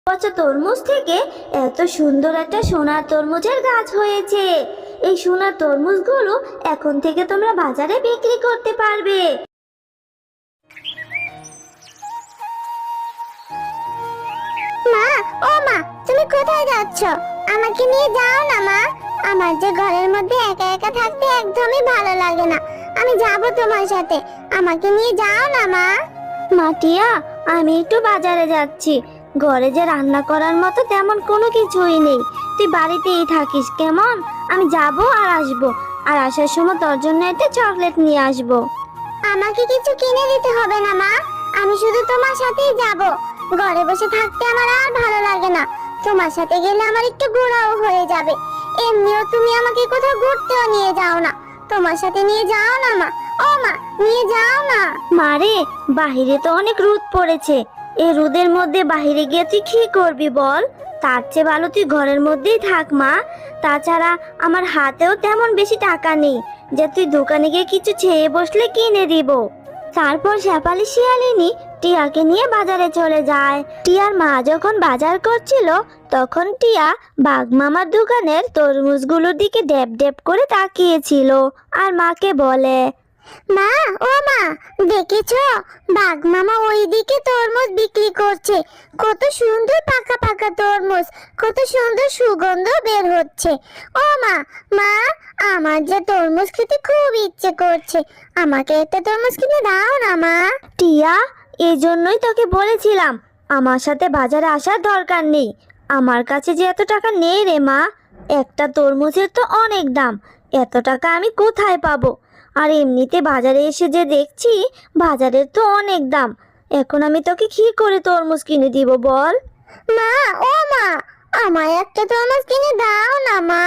পচা তরমুজ থেকে এত সুন্দর একটা সোনার তরমুজের গাছ হয়েছে। এই সোনার তরমুজগুলো এখন থেকে তোমরা বাজারে বিক্রি করতে পারবে। মা, ও মা, তুমি কোথায় যাচ্ছ? আমাকে নিয়ে যাও না মা। আমার যে ঘরের মধ্যে একা একা থাকতে একদমই ভালো লাগে না। আমি যাব তোমার সাথে। আমাকে নিয়ে যাও না মা। মাটিয়া, আমি একটু বাজারে যাচ্ছি। ঘরে যে রান্না করার মতো তেমন কোনো কিছুই নেই। তুই বাড়িতেই থাকিস কেমন? আমি যাব আর আসবো, আর আসার সময় তোর জন্য একটা চকলেট নিয়ে আসবো। আমাকে কিছু কিনে দিতে হবে না মা। আমি শুধু তোমার সাথেই যাব। ঘরে বসে থাকতে আমার আর ভালো লাগে না। তোমার সাথে গেলে আমার একটু ঘোরাও হয়ে যাবে। এমনিও তুমি আমাকে কোথাও ঘুরতেও নিয়ে যাও না। তোমার সাথে নিয়ে যাও না মা। ও মা, নিয়ে যাও না। মারে, বাহিরে তো অনেক রোদ পড়েছে। এই রোদের মধ্যে বাহিরে গিয়ে তুই কি করবি বল? তার চেয়ে ভালো তুই ঘরের মধ্যেই থাক মা। তাছাড়া আমার হাতেও তেমন বেশি টাকা নেই যে তুই দোকানে গিয়ে কিছু চেয়ে বসলে কিনে দিব। তারপর শেফালি শিয়ালিনী টিয়াকে নিয়ে বাজারে চলে যায়। টিয়ার মা যখন বাজার করছিল তখন টিয়া বাঘ মামার দোকানের তরমুজগুলোর দিকে ড্যাব ড্যাব করে তাকিয়েছিল আর মাকে বলে, মা, ও মা, দেখেছো? বাঘ মামা ওইদিকে তরমুজ বিক্রি করছে। কত সুন্দর পাকা পাকা তরমুজ, কত সুন্দর সুগন্ধ বের হচ্ছে। ও মা, মা, আমার যে তরমুজ খেতে খুব ইচ্ছে করছে। আমাকে একটা তরমুজ কিনে দাও না মা। টিয়া, এই জন্যই তোকে বলেছিলাম আমার সাথে বাজারে আসার দরকার নেই। আমার কাছে যে এত টাকা নেই রে মা। একটা তরমুজের তো অনেক দাম। এত টাকা আমি কোথায় পাবো? আর এমনিতে বাজারে এসে যে দেখছি বাজারের তো অনেক দাম। এখন আমি তোকে কি করে তরমুজ কিনে দিব বল? মা, ও মা, আমায় একটা তরমুজ কিনে দাও না মা।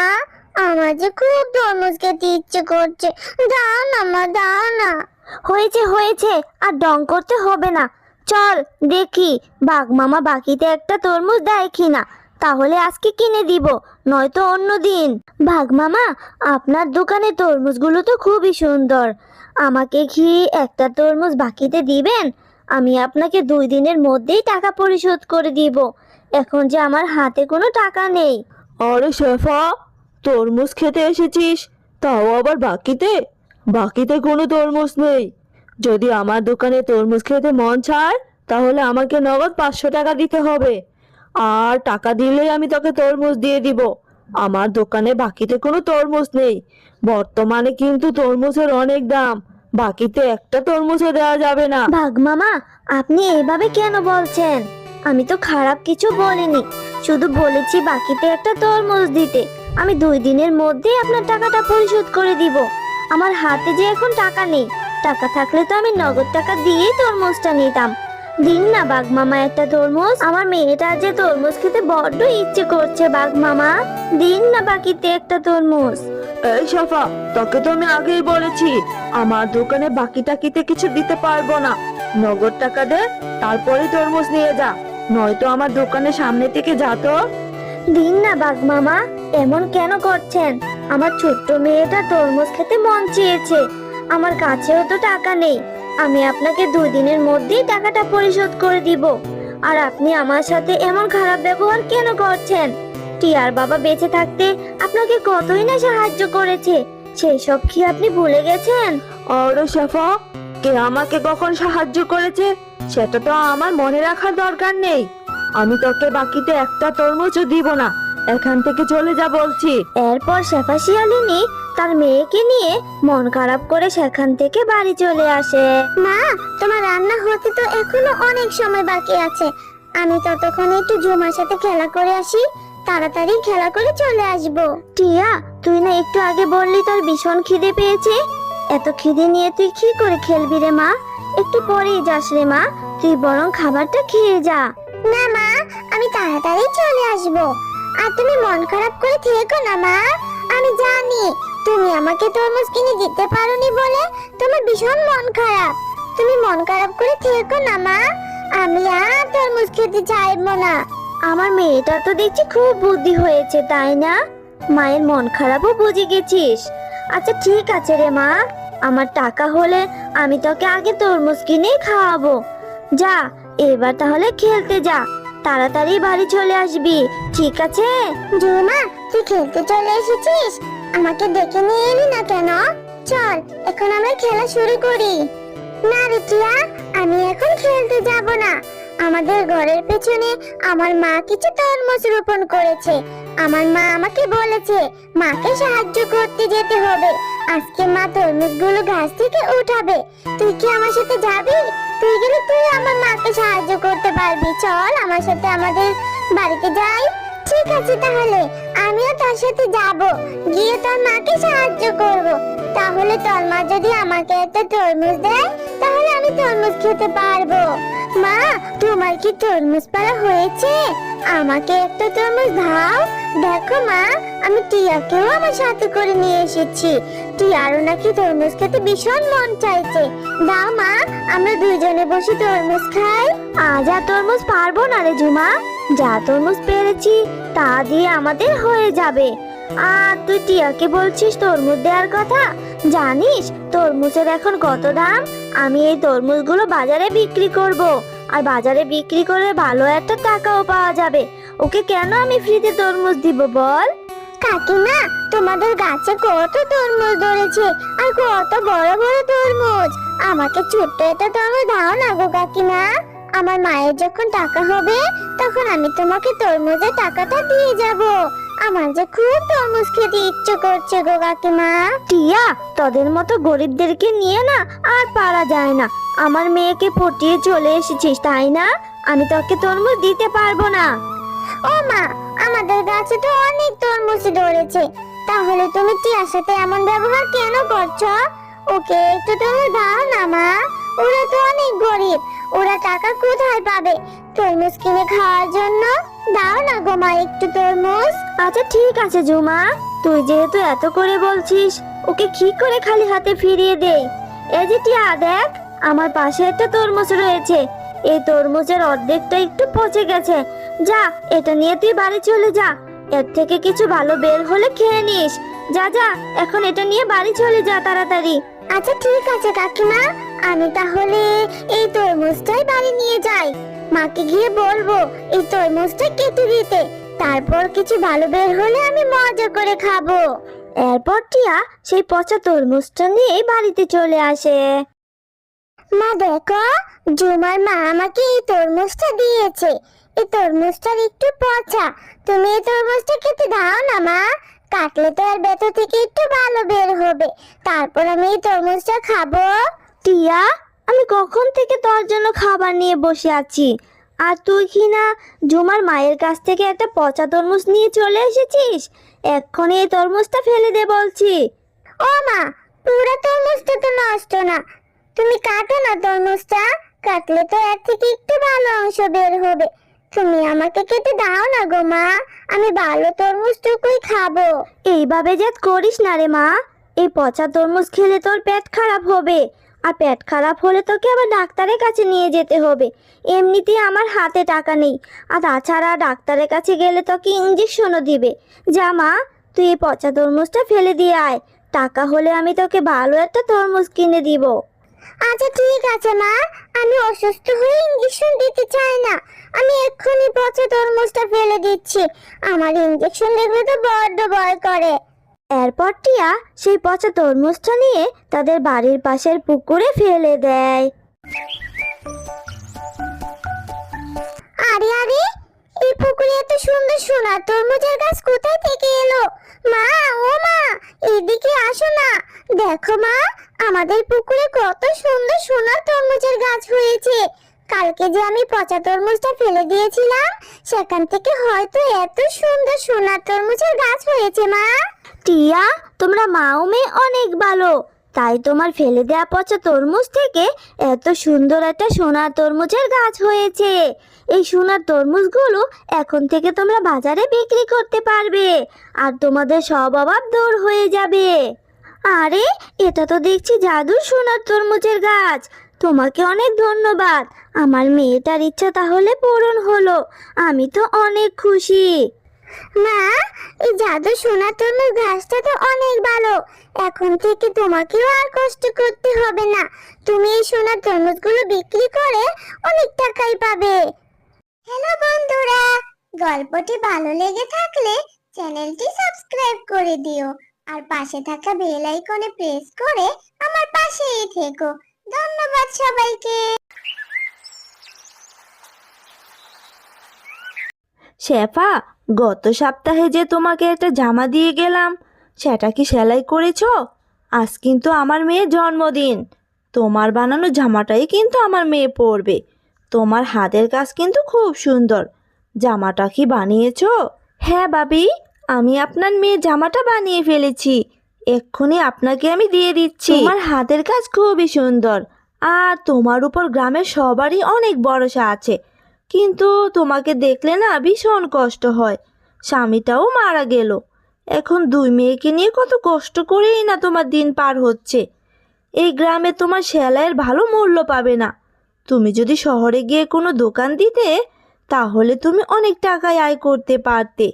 আমার যে খুব তরমুজ খেতে ইচ্ছে করছে। দাও না মা, দাও না। হয়েছে হয়েছে, আর ডং করতে হবে না। চল দেখি বাঘ মামা বাকিতে একটা তরমুজ দেয় কিনা, তাহলে আজকে কিনে দিব, নয়তো অন্য দিন। বাঘ মামা, আপনার দোকানে তরমুজগুলো তো খুবই সুন্দর। আমাকে কি একটা তরমুজ বাকিতে দিবেন? আমি আপনাকে 2 দিনের মধ্যেই টাকা পরিশোধ করে দিব। এখন যে আমার হাতে কোনো টাকা নেই। আরে শেফা, তরমুজ খেতে এসেছিস, তাও আবার বাকিতে? বাকিতে কোনো তরমুজ নেই। যদি আমার দোকানে তরমুজ খেতে মন চায় তাহলে আমাকে নগদ 500 টাকা দিতে হবে। আর টাকা দিলেই আমি তোকে তরমুজ দিয়ে দিব। আমার দোকানে বাকিতে কোনো তরমুজ নেই। বর্তমানে কিন্তু তরমুজের অনেক দাম। বাকিতে একটা তরমুজও দেওয়া যাবে না। বাঘ মামা, আপনি এইভাবে কেন বলছেন? আমি তো খারাপ কিছু বলিনি, শুধু বলেছি বাকিতে একটা তরমুজ দিতে। আমি 2 দিনের মধ্যেই আপনার টাকাটা পরিশোধ করে দিব। আমার হাতে যে এখন টাকা নেই। টাকা থাকলে তো আমি নগদ টাকা দিয়েই তরমুজটা নিতাম। দিন না বাঘ মামা একটা তরমুজ। আমার মেয়েটা যে তরমুজ খেতে বড্ড ইচ্ছে করছে বাঘ মামা। দিন না বাকিতে একটা তরমুজ। এই শেফা, তোকে তো আমি আগেই বলেছি আমার দোকানে বাকি টাকিতে কিছু দিতে পারবো না। নগদ টাকা দে, তারপরে তরমুজ নিয়ে যা, নয়তো আমার দোকানের সামনে থেকে যা তো। দিন না বাঘ মামা, এমন কেন করছেন? আমার ছোট্ট মেয়েটা তরমুজ খেতে মন চেয়েছে। আমার কাছেও তো টাকা নেই। আমি আপনাকে 2 দিনের মধ্যেই টাকাটা পরিশোধ করে দিব। আর আপনি আমার সাথে এমন খারাপ ব্যবহার কেন করছেন? টিয়ার বাবা বেঁচে থাকতে আপনাকে কতই না সাহায্য করেছে, সেই সব কি আপনি ভুলে গেছেন? আরে শেফা, কে আমাকে কখন সাহায্য করেছে সেটা তো আমার মনে রাখার দরকার নেই। আমি তোকে বাকিতে একটা তরমুজও দিব না। এখান থেকে চলে যা বলছি। এরপর শেফা শিয়ালিনী তার মেয়েকে নিয়ে মন খারাপ করে সেখান থেকে বাড়ি চলে আসে। মা, তোমার রান্না হতে তো এখনো অনেক সময় বাকি আছে। আমি ততক্ষণ একটু ঝুমার সাথে খেলা করে আসি। তাড়াতাড়ি খেলা করে চলে আসবো। টিয়া, তুই না একটু আগে বললি তোর ভীষণ খিদে পেয়েছে। এত খিদে নিয়ে তুই কি করে খেলবি রে মা? একটু পরেই যাস রে মা, তুই বরং খাবারটা খেয়ে যা। না মা, আমি তাড়াতাড়ি চলে আসবো। আর তুমি মন খারাপ করে থেকো না মা। আমি জানি তুমি আমাকে তরমুজ কিনে দিতে পারোনি বলে তোমার ভীষণ মন খারাপ। তুমি মন খারাপ করে থেকো না মা। আমি আর তরমুজ খেতে চাইবো না। আমার মেয়েটা তো দেখছি খুব বুদ্ধি হয়েছে, তাই না? মায়ের মন খারাপও বুঝে গেছিস। আচ্ছা ঠিক আছে রে মা, আমার টাকা হলে আমি তোকে আগে তরমুজ কিনেই খাওয়াবো। যা, এবার তাহলে খেলতে যা। তাড়াতাড়ি বাড়ি চলে আসবি, ঠিক আছে? ঝুমা, তুই খেলতে চলে এসেছিস? আমাকে ডেকে নিয়ে এলি না কেন? চল এখন আমরা খেলা শুরু করি। না রে টিয়া, আমি এখন খেলতে যাব না। আমাদের ঘরের পেছনে আমার মা কিছু তরমুজ রোপণ করেছে। আমার মা আমাকে বলেছে মাকে সাহায্য করতে যেতে হবে। আজকে মা তরমুজগুলো গাছ থেকে উঠাবে। তুই কি আমার সাথে যাবি? তুই গেলে তুই আমার মাকে সাহায্য করতে পারবি। চল আমার সাথে আমাদের বাড়িতে যাই। ঠিক আছে, তাহলে আমিও তোর সাথে যাব, গিয়ে তোর মাকে সাহায্য করব। তাহলে তোর মা যদি আমাকে একটা তরমুজ দেয় তাহলে আমি তরমুজ খেতে পারবো। মা, তোমার কি তরমুজ পাড়া হয়েছে? আমাকে একটা তরমুজ দাও। দেখো মা, আমি টিয়াকেও আমার সাথে করে নিয়ে এসেছি। টিয়ারও নাকি তরমুজ খেতে ভীষণ মন চাইছে। দাও মা, আমরা দুইজনে বসে তরমুজ খাই। আজ আর তরমুজ পারবো না রে ঝুমা, যা তরমুজ পেরেছি তা দিয়ে আমাদের হয়ে যাবে। আর তুই টিয়াকে বলছিস তরমুজ দেওয়ার কথা? জানিস তরমুজের এখন কত দাম? আমি এই তরমুজগুলো বাজারে বিক্রি করব, আর বাজারে বিক্রি করে ভালো একটা টাকাও পাওয়া যাবে। ওকে কেন আমি ফ্রিতে তরমুজ দিব বল? কাকিমা, তোমাদের গাছে কত তরমুজ ধরেছে, আর কত বড় বড় তরমুজ। আমাকে ছোট্ট একটা তরমুজ দাও না গো কাকিমা। আমার মায়ের যখন টাকা হবে তখন আমি তোমাকে তরমুজের টাকাটা দিয়ে যাব। আমার যে খুব তরমুজ খেতে ইচ্ছে করছে গো কাকিমা। টিয়া, তোদের মতো গরিবদেরকে নিয়ে না আর পারা যায় না। আমার মেয়েকে পটিয়ে চলে এসেছিস তাই না? আমি তোকে তরমুজ দিতে পারবো না। ও মা, আমাদের গাছে তো অনেক তরমুজ ধরেছে, তাহলে তুমি টিয়ার সাথে এমন ব্যবহার কেন করছো? ওকে একটু তরমুজ দাও না মা। ওরা তো অনেক গরিব, ওরা টাকা কোথায় পাবে তরমুজ কিনে খাওয়ার জন্য? দাও না গো মা একটু তরমুজ। আচ্ছা ঠিক আছে ঝুমা, তুই যেহেতু এত করে বলছিস, ওকে কি করে খালি হাতে ফিরিয়ে দেই। এই যে টিয়া, দেখ আমার পাশে একটা তরমুজ রয়েছে। এই তরমুজের অর্ধেকটা একটু পচে গেছে। যা, এটা নিয়ে তুই বাড়ি চলে যা। এর থেকে কিছু ভালো বের হলে খেয়ে নিস। যা যা, এখন এটা নিয়ে বাড়ি চলে যা তাড়াতাড়ি। আচ্ছা ঠিক আছে কাকিমা, আমি তাহলে এই তরমুজটাই বাড়ি নিয়ে যাই। মাকে গিয়ে বলবো এই তরমুজটা কেটে দিতে, তারপর কিছু ভালো বের হলে আমি মজা করে খাবো। এরপর টিয়া সেই পচা তরমুজটা নিয়ে বাড়িতে চলে আসে। মা দেখো, জুমার মা আমাকে এই তরমুজটা দিয়েছে। এই তরমুজটার একটু পচা, তুমি এই তরমুজটা খেতে দাও না মা। কাটলে তো এর ভেতর থেকে একটু ভালো বের হবে, তারপর আমি এই তরমুজটা খাবো। টিয়া, আমি কখন থেকে তোর জন্য খাবার নিয়ে বসে আছি, আর তুই কি না ঝুমার মায়ের কাছ থেকে একটা পচা তরমুজ নিয়ে চলে এসেছিস? এক্ষুনি এই তরমুজটা ফেলে দে বলছি। ও মা, পুরো তরমুজটা তো নষ্ট না, তুমি কাটো না তরমুজটা। কাটলে তো এর থেকে একটু ভালো অংশ বের হবে। তুমি আমাকে কেটে দাও না গো মা, আমি ভালো তরমুজটুকুই খাবো। এইভাবে যে করিস না রে মা, এই পচা তরমুজ খেলে তোর পেট খারাপ হবে, আর পেট খারাপ হলে তোকে আবার ডাক্তারের কাছে নিয়ে যেতে হবে। এমনিতেই আমার হাতে টাকা নেই, আর তাছাড়া ডাক্তারের কাছে গেলে তোকে ইঞ্জেকশনও দিবে। যা মা, তুই এই পচা তরমুজটা ফেলে দিয়ে আয়, টাকা হলে আমি তোকে ভালো একটা তরমুজ কিনে দিব। আচ্ছা ঠিক আছে মা, আমি অসুস্থ হয়ে ইঞ্জেকশন দিতে চাই না। আমি এক্ষুনি পচা তরমুজটা ফেলে দিচ্ছি, আমার ইঞ্জেকশন দেখলে তো বড্ড ভয় করে। এরপর টিয়া সেই পচা তরমুজটা নিয়ে তাদের বাড়ির পাশের পুকুরে ফেলে দেয়। আরে আরে, এই পুকুরে এত সুন্দর সোনার তরমুজের গাছ কোথায় থেকে এলো? মা, ও মা, এদিকে আসো না। দেখো মা, আমাদের পুকুরে কত সুন্দর সোনার তরমুজের গাছ হয়েছে। কালকে যে আমি পচা তরমুজটা ফেলে দিয়েছিলাম, সেখান থেকে হয়তো এত সুন্দর সোনার তরমুজের গাছ হয়েছে। মা, টিয়া, তোমরা মা ও মেয়ে অনেক ভালো, তাই তোমার ফেলে দেওয়া পচা তরমুজ থেকে এত সুন্দর একটা সোনার তরমুজের গাছ হয়েছে। এই সোনার তরমুজগুলো এখন থেকে তোমরা বাজারে বিক্রি করতে পারবে, আর তোমাদের সব অভাব দূর হয়ে যাবে। আরে, এটা তো দেখছি জাদুর সোনার তরমুজের গাছ। তোমাকে অনেক ধন্যবাদ, আমার মেয়েটার ইচ্ছা তাহলে পূরণ হলো। আমি তো অনেক খুশি। মা, এই জাদু সোনার তরমুজ গাছটা তো অনেক ভালো। এখন থেকে তোমাকেও আর কষ্ট করতে হবে না। তুমি এই সোনার তরমুজগুলো বিক্রি করে অনেক টাকাই পাবে। হ্যালো বন্ধুরা, গল্পটি ভালো লেগে থাকলে চ্যানেলটি সাবস্ক্রাইব করে দিও আর পাশে থাকা বেল আইকনে প্রেস করে আমার পাশেই থেকো। ধন্যবাদ সবাইকে। শেফা, গত সপ্তাহে যে তোমাকে একটা জামা দিয়ে গেলাম, সেটা কি সেলাই করেছো? আজ কিন্তু আমার মেয়ের জন্মদিন। তোমার বানানো জামাটাই কিন্তু আমার মেয়ে পরবে। তোমার হাতের কাজ কিন্তু খুব সুন্দর। জামাটা কি বানিয়েছো? হ্যাঁ ভাবি, আমি আপনার মেয়ের জামাটা বানিয়ে ফেলেছি। এক্ষুনি আপনাকে আমি দিয়ে দিচ্ছি। তোমার হাতের কাজ খুবই সুন্দর, আর তোমার উপর গ্রামের সবারই অনেক ভরসা আছে। কিন্তু তোমাকে দেখলে না ভীষণ কষ্ট হয়। স্বামীটাও মারা গেল। এখন দুই মেয়েকে নিয়ে কত কষ্ট করেই না তোমার দিন পার হচ্ছে। এই গ্রামে তোমার সেলাইয়ের ভালো মূল্য পাবে না। তুমি যদি শহরে গিয়ে কোনো দোকান দিতে, তাহলে তুমি অনেক টাকায় আয় করতে পারতে।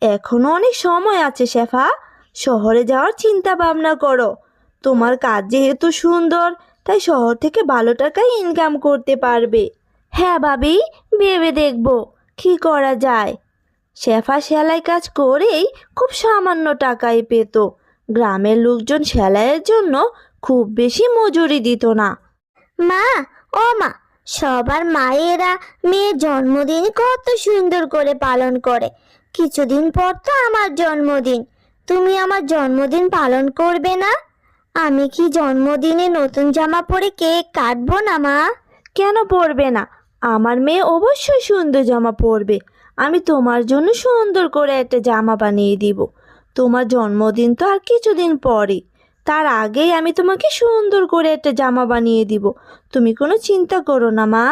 এখনো অনেক সময় আছে শেফা। শহরে যাওয়ার চিন্তা ভাবনা করো। তোমার কাজ যেহেতু সুন্দর, তাই শহর থেকে ভালো টাকায় ইনকাম করতে পারবে। হ্যাঁ ভাবি, ভেবে দেখবো কি করা যায়। শেফা সেলাই কাজ করেই খুব সামান্য টাকাই পেত। গ্রামের লোকজন সেলাইয়ের জন্য খুব বেশি মজুরি দিত না। মা, ও মা, সবার মায়েরা মেয়ের জন্মদিন কত সুন্দর করে পালন করে। কিছুদিন পর তো আমার জন্মদিন। তুমি আমার জন্মদিন পালন করবে না? আমি কি জন্মদিনে নতুন জামা পরে কেক কাটবো না মা? কেন পরবে না? আমার মেয়ে অবশ্যই সুন্দর জামা পরবে। আমি তোমার জন্য সুন্দর করে একটা জামা বানিয়ে দিব। তোমার জন্মদিন তো আর কিছুদিন পরে। তার আগেই আমি তোমাকে সুন্দর করে একটা জামা বানিয়ে দিব। তুমি কোনো চিন্তা করো না মা।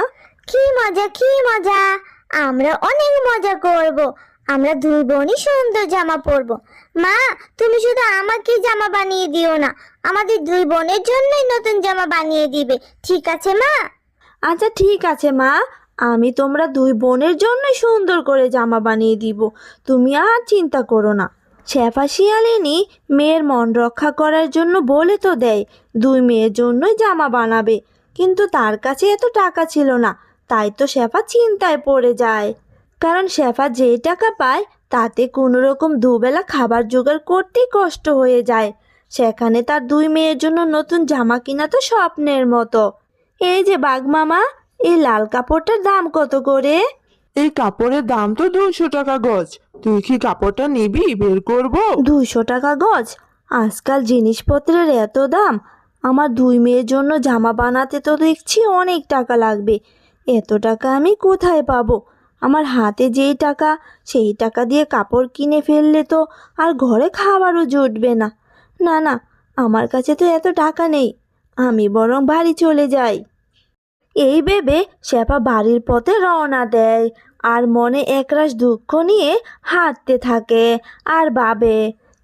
কি মজা, কি মজা! আমরা অনেক মজা করব। আমরা দুই বোনই সুন্দর জামা পরবো। মা, তুমি শুধু আমাকে জামা বানিয়ে দিও না, আমাদের দুই বোনের জন্যই নতুন জামা বানিয়ে দিবে, ঠিক আছে মা? আচ্ছা ঠিক আছে মা, আমি তোমরা দুই বোনের জন্য সুন্দর করে জামা বানিয়ে দিব। তুমি আর চিন্তা করো না। শেফা শিয়ালিনী মেয়ের মন রক্ষা করার জন্য বলে তো দেয় দুই মেয়ের জন্যই জামা বানাবে, কিন্তু তার কাছে এত টাকা ছিল না। তাই তো শেফা চিন্তায় পড়ে যায়। কারণ শেফা যে টাকা পায় তাতে কোনো রকম দুবেলা খাবার জোগাড় করতেই কষ্ট হয়ে যায়। সেখানে তার দুই মেয়ের জন্য নতুন জামা কিনা তো স্বপ্নের মতো। এই যে বাঘ মামা, এই লাল কাপড়টার দাম কত করে? এই কাপড়ের দাম তো 200 টাকা গজ। তুই কি কাপড়টা নিবি? বের করব? 200 টাকা গজ? আজকাল জিনিসপত্রের এত দাম। আমার দুই মেয়ের জন্য জামা বানাতে তো দেখছি অনেক টাকা লাগবে। এত টাকা আমি কোথায় পাবো? আমার হাতে যেই টাকা, সেই টাকা দিয়ে কাপড় কিনে ফেললে তো আর ঘরে খাবারও জুটবে না। না না, আমার কাছে তো এত টাকা নেই। আমি বরং বাড়ি চলে যাই। এই ভেবে শেফা বাড়ির পথে রওনা দেয়, আর মনে একরাশ দুঃখ নিয়ে হাঁটতে থাকে আর ভাবে,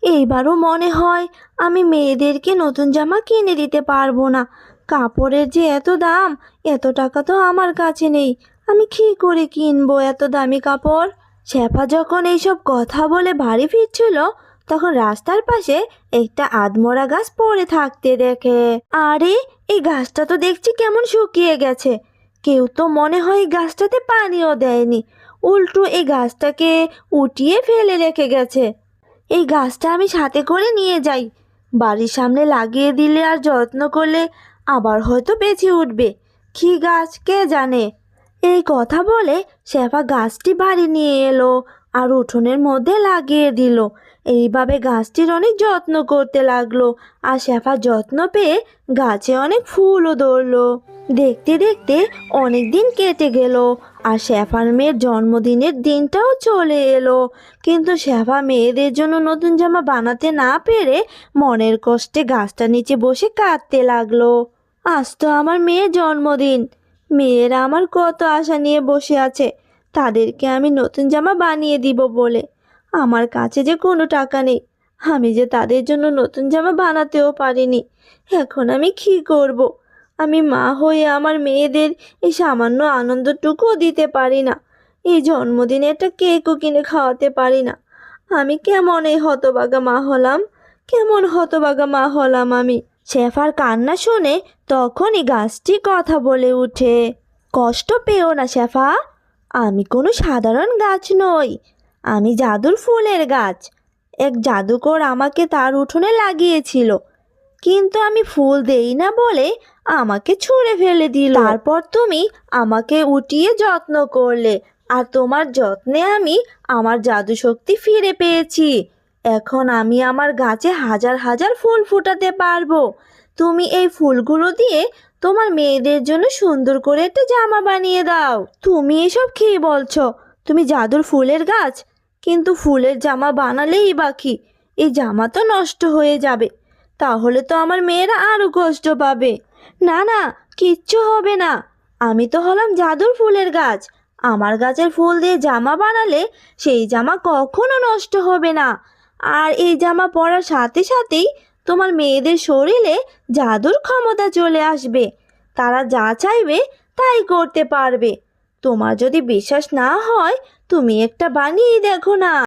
এইবারও মনে হয় আমি মেয়েদেরকে নতুন জামা কিনে দিতে পারবো না। কাপড়ের যে এত দাম, এত টাকা তো আমার কাছে নেই। আমি কি করে কিনবো এত দামি কাপড়? শেফা যখন এইসব কথা বলে বাড়ি ফিরছিল, তখন রাস্তার পাশে একটা আধমরা গাছ পড়ে থাকতে দেখে। আরে, এই গাছটা তো দেখছি কেমন শুকিয়ে গেছে। কেউ তো মনে হয় এই গাছটাতে পানিও দেয়নি, উল্টো এই গাছটাকে উঠিয়ে ফেলে রেখে গেছে। এই গাছটা আমি সাথে করে নিয়ে যাই। বাড়ির সামনে লাগিয়ে দিলে আর যত্ন করলে আবার হয়তো বেঁচে উঠবে। কি গাছ কে জানে? এই কথা বলে শেফা গাছটি বাড়ি নিয়ে এলো আর উঠোনের মধ্যে লাগিয়ে দিল। এইভাবে গাছটির অনেক যত্ন করতে লাগলো, আর শেফা যত্ন পেয়ে গাছে অনেক ফুলও ধরলো। দেখতে দেখতে অনেক দিন কেটে গেল, আর শেফার মেয়ের জন্মদিনের দিনটাও চলে এলো। কিন্তু শেফা মেয়েদের জন্য নতুন জামা বানাতে না পেরে মনের কষ্টে গাছটার নিচে বসে কাঁদতে লাগলো। আজ তো আমার মেয়ের জন্মদিন। মেয়েরা আমার কত আশা নিয়ে বসে আছে, তাদেরকে আমি নতুন জামা বানিয়ে দিব বলে। আমার কাছে যে কোনো টাকা নেই, আমি যে তাদের জন্য নতুন জামা বানাতেও পারিনি। এখন আমি কি করব? আমি মা হয়ে আমার মেয়েদের এই সামান্য আনন্দটুকুও দিতে পারি না। এই জন্মদিনে একটা কেকও কিনে খাওয়াতে পারি না। আমি কেমন এই হতভাগা মা হলাম, কেমন হতভাগা মা হলাম আমি। শেফার কান্না শুনে তখনই গাছটি কথা বলে উঠে, কষ্ট পেও না শেফা, আমি কোনো সাধারণ গাছ নই, আমি জাদুর ফুলের গাছ। এক জাদুকর আমাকে তার উঠোনে লাগিয়েছিল, কিন্তু আমি ফুল দেই না বলে আমাকে ছুঁড়ে ফেলে দিল। তারপর তুমি আমাকে উঠিয়ে যত্ন করলে, আর তোমার যত্নে আমি আমার জাদু শক্তি ফিরে পেয়েছি। এখন আমি আমার গাছে হাজার হাজার ফুল ফোটাতে পারবো। তুমি এই ফুলগুলো দিয়ে তোমার মেয়েদের জন্য সুন্দর করে একটা জামা বানিয়ে দাও। তুমি এসব কি বলছো? তুমি জাদুর ফুলের গাছ, কিন্তু ফুলের জামা বানালেই বাকি, এই জামা তো নষ্ট হয়ে যাবে। তাহলে তো আমার মেয়েরা আরো কষ্ট পাবে। না না, কিচ্ছু হবে না। আমি তো হলাম জাদুর ফুলের গাছ। আমার গাছের ফুল দিয়ে জামা বানালে সেই জামা কখনো নষ্ট হবে না। আর এই জামা পরার সাথে সাথেই তোমার মেয়েদের শরীরে জাদুর ক্ষমতা চলে আসবে। তারা যা চাইবে তাই করতে পারবে। তোমার যদি বিশ্বাস না হয়, তুমি একটা বানিয়ে দেখো না।